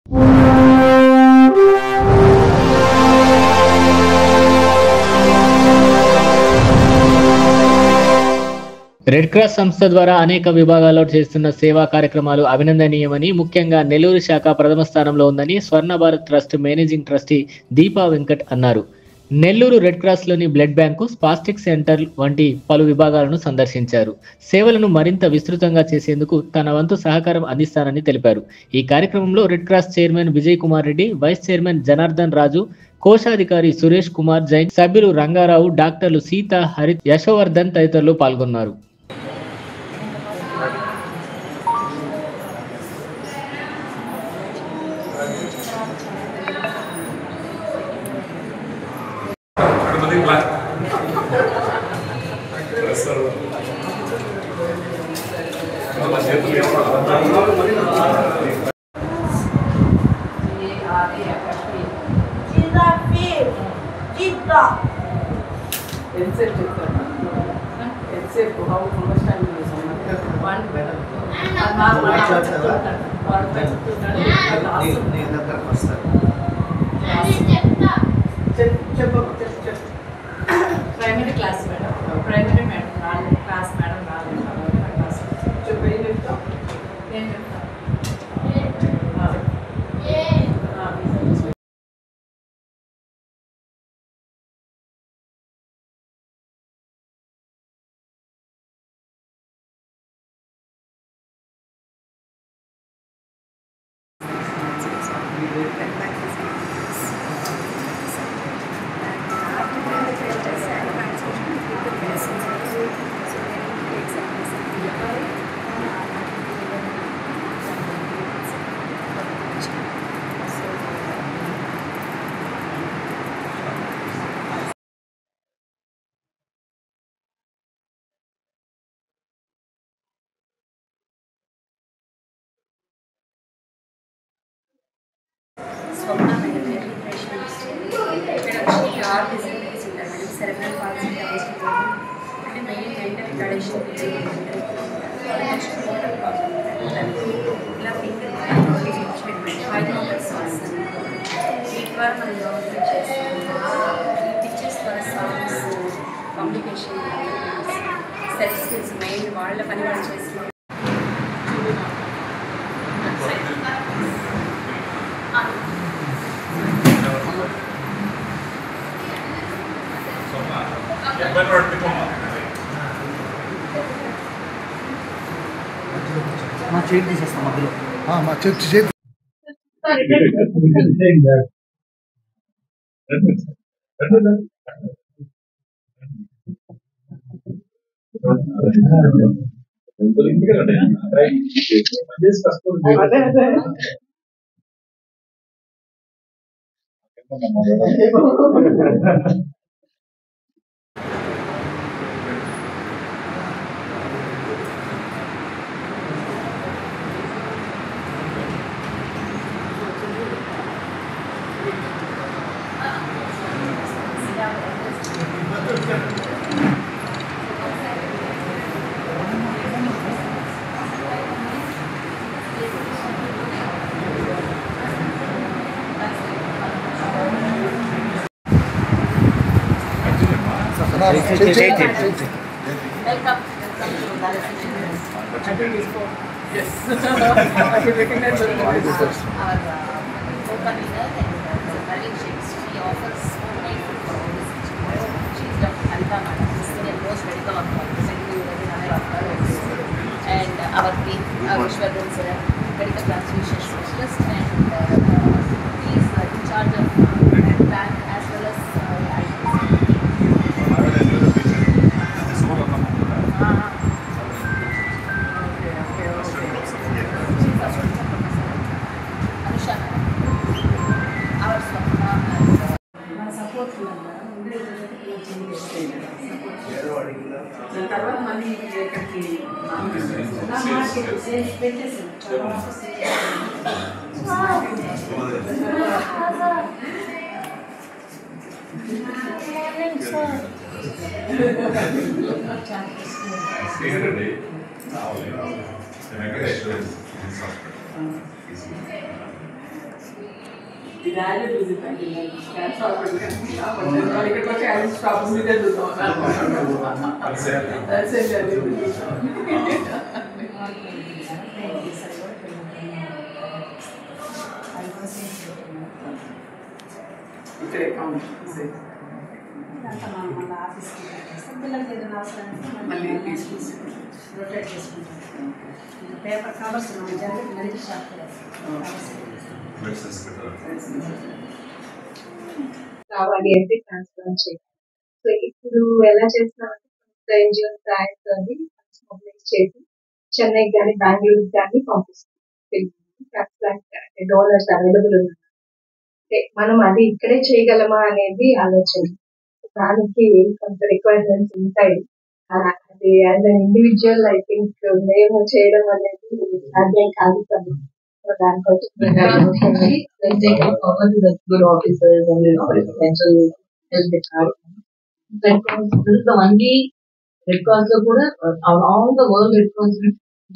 Red cross సంస్థ ద్వారా అనేక విభాగాల్లో చేస్తున్న సేవా కార్యక్రమాలు అభినందనీయమని, ముఖ్యంగా నెల్లూరు శాఖ ప్రథమ స్థానంలో ఉందని Swarna Bharat trust managing trustee Deepa Venkat అన్నారు. నెల్లూరు రెడ్ క్రాస్లోని బ్లడ్ బ్యాంకు, స్పాస్టిక్ సెంటర్ వంటి పలు విభాగాలను సందర్శించారు. సేవలను మరింత విస్తృతంగా చేసేందుకు తన వంతు సహకారం అందిస్తానని తెలిపారు. ఈ కార్యక్రమంలో red cross chairman Vijay Kumar Reddy, vice chairman Janardhan Raju, కోశాధికారి సురేష్ కుమార్ జైన్, సభ్యులు రంగారావు, డాక్టర్లు సీత, హరిత్, యశోవర్ధన్ తదితరులు పాల్గొన్నారు. Primary class madam, primary madam రాలేదు, క్లాస్ మేడం రాలేదు, క్లాస్ చెప్పి చెప్తా నేను చెప్తాను. స్వప్న మేడం న్యూట్రిషన్ ఇక్కడ వచ్చి 6 డిసిప్లిన్స్ ఉంటాయి మేడం. సెరెబ్రల్ పాల్సీ అంటే main mental retardation, next motor problem, ఇలా ఫింగర్ ట్రీట్మెంట్ 5 మెంబర్స్ వీటి ద్వారా మనం గవర్నమెంట్ చేస్తాం. ఈ పిక్చర్స్ ద్వారా songs, communication, self skills main వాళ్ళ పని వాళ్ళు చేస్తున్నాం. మా చేతి తీసేస్తాం మధ్యలో మా చేతి Welcome. Yes. I should recognize her. Our co-convener and Nalin Shakes. She offers homemade food for all this. She is Dr. Harita Madam, Senior Post Medical Officer, Secretary and our team, Vishwardhan Sir, Medical Transfusion Specialist, and he is in charge of bank as well as తర్వాత మళ్ళీ ఇక్కడికి ఇదాన్ని చూసిందండి cancer hospital ఇక్కడికి వచ్చి ఆయన shop మీదే చూద్దాం ఇక్కడ account మళ్ళీ ఆఫీస్కి పిల్లలకి ఏదైనా అవసరం మళ్ళీ తీసుకుంటాం రొటేట్ చేసుకుంటాం పేపర్ కవర్స్ మెడికల్ షాప్ కావాలి అంటే ట్రాన్స్ప్లాంట్ చేయాలి. సో ఇప్పుడు ఎలా చేస్తున్నామంటే ఎన్జిఓ ట్రాన్స్ అని మొబిలైజ్ చేసి చెన్నై కానీ బెంగళూరు కానీ పంపిస్తాం. ట్రాన్స్ప్లాంట్ అంటే డోనర్స్ అవైలబుల్ ఉన్నారు. మనం అది ఇక్కడే చేయగలమా అనేది ఆలోచన. దానికి కొంత రిక్వైర్మెంట్స్ ఉంటాయి. అది as an individual I think మేము చేయడం అనేది సాధ్యం కాదు కదా. So దానికోసం good officers and potential health department. This is the only Red Cross kuda all the world Red Cross.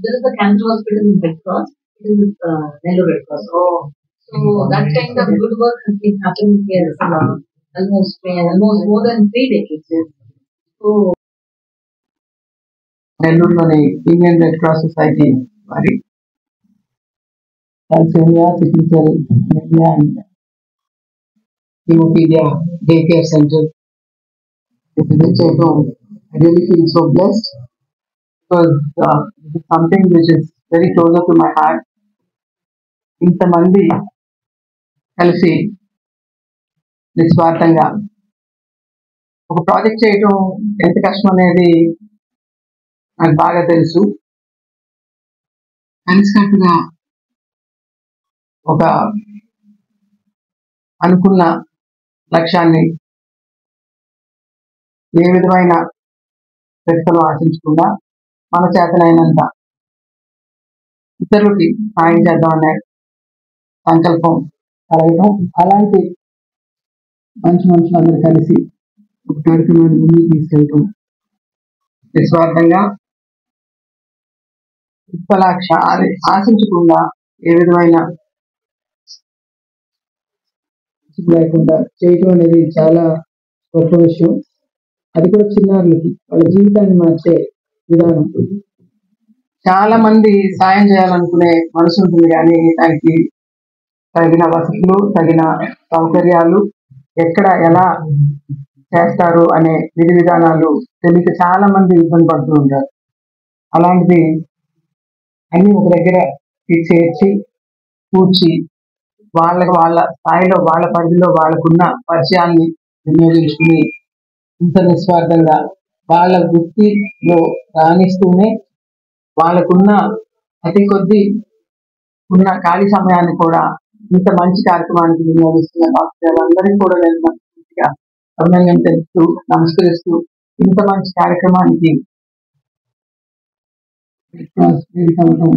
There is a cancer hospital in Red Cross. It is Nellore Red Cross. Oh, so that kind of good work has been happening here for almost more than 3 decades. So నెల్లూరులోని Indian red cross society వారి thalassaemia, sickle cell anaemia and haemophilia day care centre visit చేయడం I really feel so blessed because this is something which is very closer to my heart. ఇంతమంది కలిసి నిస్వార్థంగా ఒక project చేయడం ఎంత కష్టం అనేది నాకు బాగా తెలుసు. కలిసికట్టుగా ఒక అనుకున్న లక్ష్యాన్ని ఏ విధమైన ప్రతిఫలం ఆశించకుండా మన చేతనైనంత ఇతరులకి సాయం చేద్దామనే సంకల్పం కలగడం, అలాంటి మంచి మనుషులందరూ కలిసి ఒక కార్యక్రమాన్ని ముందుకు తీసుకెళ్ళటం నిస్వార్థంగా విఫలాక్ష ఆశించకుండా ఏ విధమైన లేకుండా చేయటం అనేది చాలా గొప్ప విషయం. అది కూడా చిన్నారులకి వాళ్ళ జీవితాన్ని మార్చే విధానం. చాలా మంది సాయం చేయాలనుకునే మనసు ఉంటుంది కానీ దానికి తగిన వసతులు, తగిన సౌకర్యాలు, ఎక్కడ ఎలా చేస్తారు అనే విధి విధానాలు తెలియక చాలా మంది ఇబ్బంది పడుతూ ఉంటారు. అలాంటిది అన్ని ఒక దగ్గర చేర్చి కూర్చి వాళ్ళ స్థాయిలో, వాళ్ళ పరిధిలో వాళ్ళకున్న పరిచయాన్ని వినియోగించుకుని ఇంత నిస్వార్థంగా వాళ్ళ వృత్తిలో రాణిస్తూనే వాళ్ళకున్న అతి కొద్ది ఉన్న ఖాళీ సమయాన్ని కూడా ఇంత మంచి కార్యక్రమానికి వినియోగిస్తున్న డాక్టర్ అందరికీ కూడా నేను మనస్ఫూర్తిగా అభినందన తెలుపుతూ నమస్కరిస్తూ ఇంత మంచి కార్యక్రమానికి అవ్వటం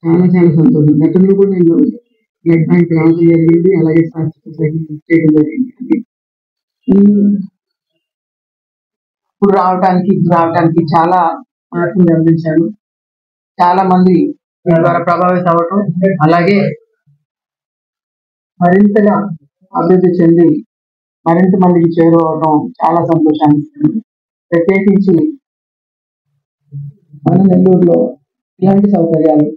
చాలా చాలా సంతోషం. గతంలో కూడా నేను బ్లడ్ బ్యాంక్ రావడం జరిగింది, అలాగే చేయడం జరిగింది. ఇప్పుడు రావడానికి చాలా మార్పులు గమనించాను. చాలా మంది దీని ద్వారా ప్రభావితం అవ్వటం, అలాగే మరింతగా అభివృద్ధి చెంది మరింత మందికి చేరువవడం చాలా సంతోషాన్ని ఇస్తుంది. ప్రత్యేకించి మన నెల్లూరులో ఇలాంటి సౌకర్యాలు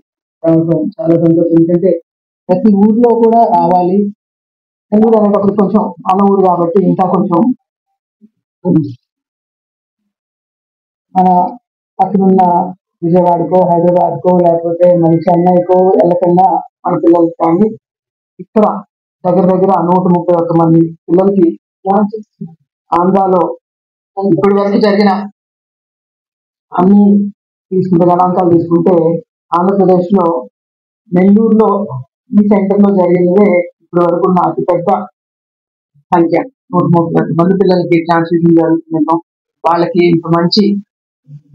రావడం చాలా సంతోషం. ఎందుకంటే ప్రతి ఊర్లో కూడా రావాలి. నెల్లూరు అనేటప్పుడు కొంచెం మన ఊరు కాబట్టి ఇంకా కొంచెం మన పక్కనున్న విజయవాడకో, హైదరాబాద్కో, లేకపోతే మన చెన్నైకో వెళ్ళకన్నా మన పిల్లలకి కానీ ఇక్కడ దగ్గర 131 మంది పిల్లలకి ఆంధ్రాలో ఇప్పటి వరకు జరిగిన అన్ని తీసుకుంటే గణాంకాలు తీసుకుంటే ఆంధ్రప్రదేశ్లో నెల్లూరులో ఈ సెంటర్లో జరిగినదే ఇప్పటి వరకు ఉన్న అతిపెద్ద సంఖ్య. 131 మంది పిల్లలకి ట్రాన్స్ఫ్యూజన్ జరుగుతుండటం, వాళ్ళకి ఇంత మంచి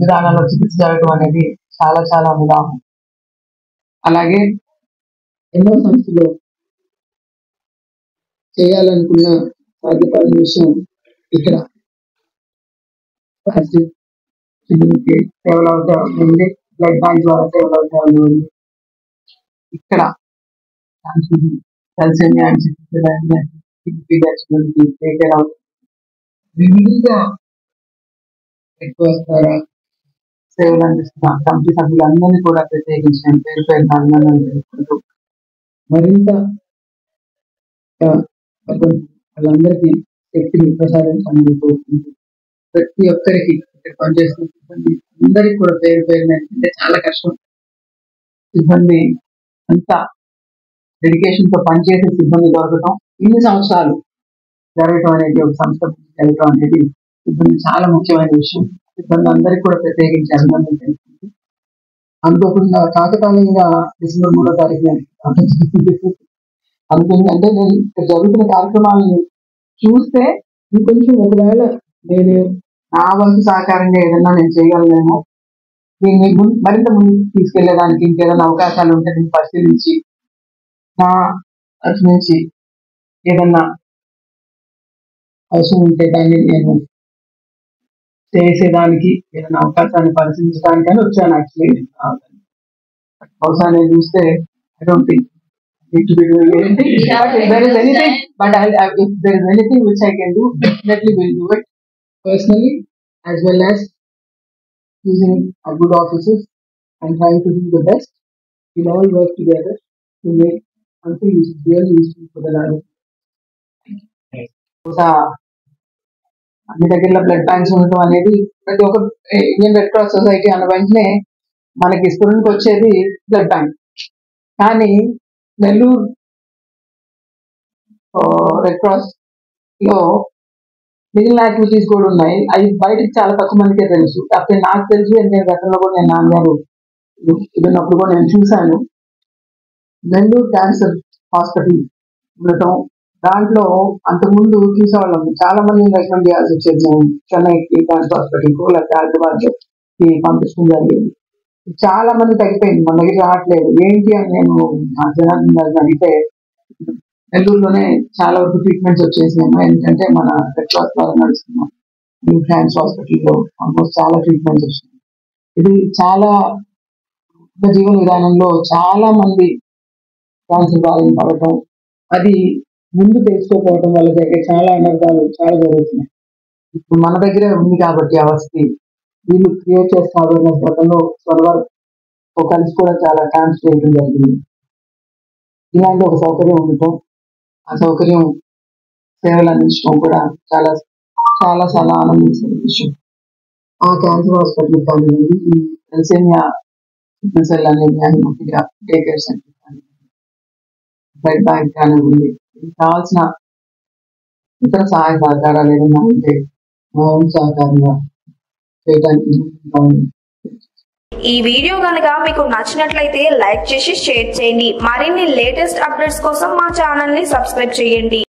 విధానాల్లో చికిత్స జరగడం అనేది చాలా చాలా విధానం. అలాగే ఎన్నో సంస్థలు చేయాలనుకున్న సాధ్యపడిన విషయం ఇక్కడ సేవలు అవుతాయి, బ్లడ్ బ్యాంక్ ద్వారా సేవలు అవుతాయి. ఇక్కడ తలసేమియా అని వివిధ ఎక్కువ సేవలు అందిస్తున్న కమిటీ సభ్యులందరినీ కూడా ప్రత్యేకించిన పేరు పేరు అభినందనలు తెలుపుకుంటూ మరింత వాళ్ళందరికీ శక్తిని ప్రసాదించాలని కోరుకుంటూ ప్రతి ఒక్కరికి ఇక్కడ పనిచేస్తున్న సిబ్బంది అందరికి కూడా పేరు పేరు అంటే చాలా కష్టం. సిబ్బంది అంతా డెడికేషన్ తో పనిచేసే సిబ్బంది దొరకటం, ఇన్ని సంవత్సరాలు జరగటం అనేది, ఒక సంస్థ జరగటం అనేది సిబ్బంది చాలా ముఖ్యమైన విషయం. సిబ్బంది అందరికీ కూడా ప్రత్యేకించి అభినందనలు తెలుపుకుంటూ అనుకోకుండా కాకతాళీయంగా డిసెంబర్ 3వ తారీఖున అనుకుంది. అంటే నేను ఇక్కడ జరుగుతున్న కార్యక్రమాలని చూస్తే ఇంకొంచెం ఒకవేళ నేను నా వంతు సహకారంగా ఏదన్నా నేను చేయగలనేమో, దీన్ని మరింత ముందుకు తీసుకెళ్లేదానికి ఇంకేదైనా అవకాశాలు ఉంటే నేను పరిశీలించి నా తరఫు నుంచి ఏదన్నా అవసరం ఉంటే దాన్ని నేను చేసేదానికి ఏదైనా అవకాశాన్ని పరిశీలించడానికని వచ్చాను. యాక్చువల్లీ బహుశా నేను చూస్తే I don't think need to be doing anything. But if there is anything, if there is anything which I can do, definitely will do it personally, as well as using our good offices and trying to do the best. We'll all work together to make something which is really useful for the life. అన్ని దగ్గర blood banks ఉండటం అనేది ప్రతి ఒక్క Indian red cross society అన్న వెంటనే మనకి స్ఫురణకు వచ్చేది బ్లడ్ బ్యాంక్. కానీ నెల్లూరు రెడ్ క్రాస్ లో మిగిలిన యాక్టివిటీస్ కూడా ఉన్నాయి. అవి బయటకు చాలా తక్కువ మందికే తెలుసు. కాకపోతే నాకు తెలుసు, ఎందుకంటే గతంలో కూడా నేను నాన్నగారు ఉన్నప్పుడు కూడా నేను చూశాను. నెల్లూరు క్యాన్సర్ హాస్పిటల్ ఉండటం, దాంట్లో అంతకుముందు చూసేవాళ్ళం చాలా మందిని రికమెండ్ చేయాల్సి వచ్చేది. మేము చెన్నైకి క్యాన్సర్ హాస్పిటల్కు లేకపోతే హైదరాబాద్కి పంపించడం జరిగేది. చాలా మంది తగ్గిపోయింది, మన దగ్గర రావట్లేదు ఏంటి అని నేను జనార్దన్ గారిని అడిగితే నెల్లూరులోనే చాలా వరకు ట్రీట్మెంట్స్ వచ్చేసినాము. ఎందుకంటే మన రెడ్ క్రాస్ ద్వారా నడుస్తున్నాం. న్యూ క్యాన్సర్ హాస్పిటల్లో ఆల్మోస్ట్ చాలా ట్రీట్మెంట్స్ వచ్చినాయి. ఇది చాలా జీవన విధానంలో చాలా మంది క్యాన్సర్ బారిన పడటం, అది ముందు తెలుసుకోకపోవడం వల్ల జరిగే చాలా అనర్థాలు చాలా జరుగుతున్నాయి. ఇప్పుడు మన దగ్గరే ఉంది కాబట్టి ఆ వసతి వీళ్ళు క్రియేట్ చేసిన అవేర్నెస్ గతంలో స్వర్వారితో కలిసి కూడా చాలా క్యాంప్స్ చేయడం జరిగింది. ఇలాంటి ఒక సౌకర్యం ఉండటం, ఆ సౌకర్యం సేవలు అందించడం కూడా చాలా చాలా చాలా ఆనందించిన విషయం. ఆ క్యాన్సర్ హాస్పిటల్ కానివ్వండి, ఈ తలసేమియా సెల్ అనేది ముఖ్యంగా డే కేర్ సెంటర్ కానివ్వండి, బ్లడ్ బ్యాంక్ కానివ్వండి, కావాల్సిన ఇతర సహాయ సహకారాలు ఏదైనా ఉంటే మా ఓన్ సహకారంగా చేయడానికి. ఈ వీడియో కనుక మీకు నచ్చినట్లయితే లైక్ చేసి షేర్ చేయండి. మరిన్ని లేటెస్ట్ అప్డేట్స్ కోసం మా ఛానల్ ని సబ్స్క్రైబ్ చేయండి.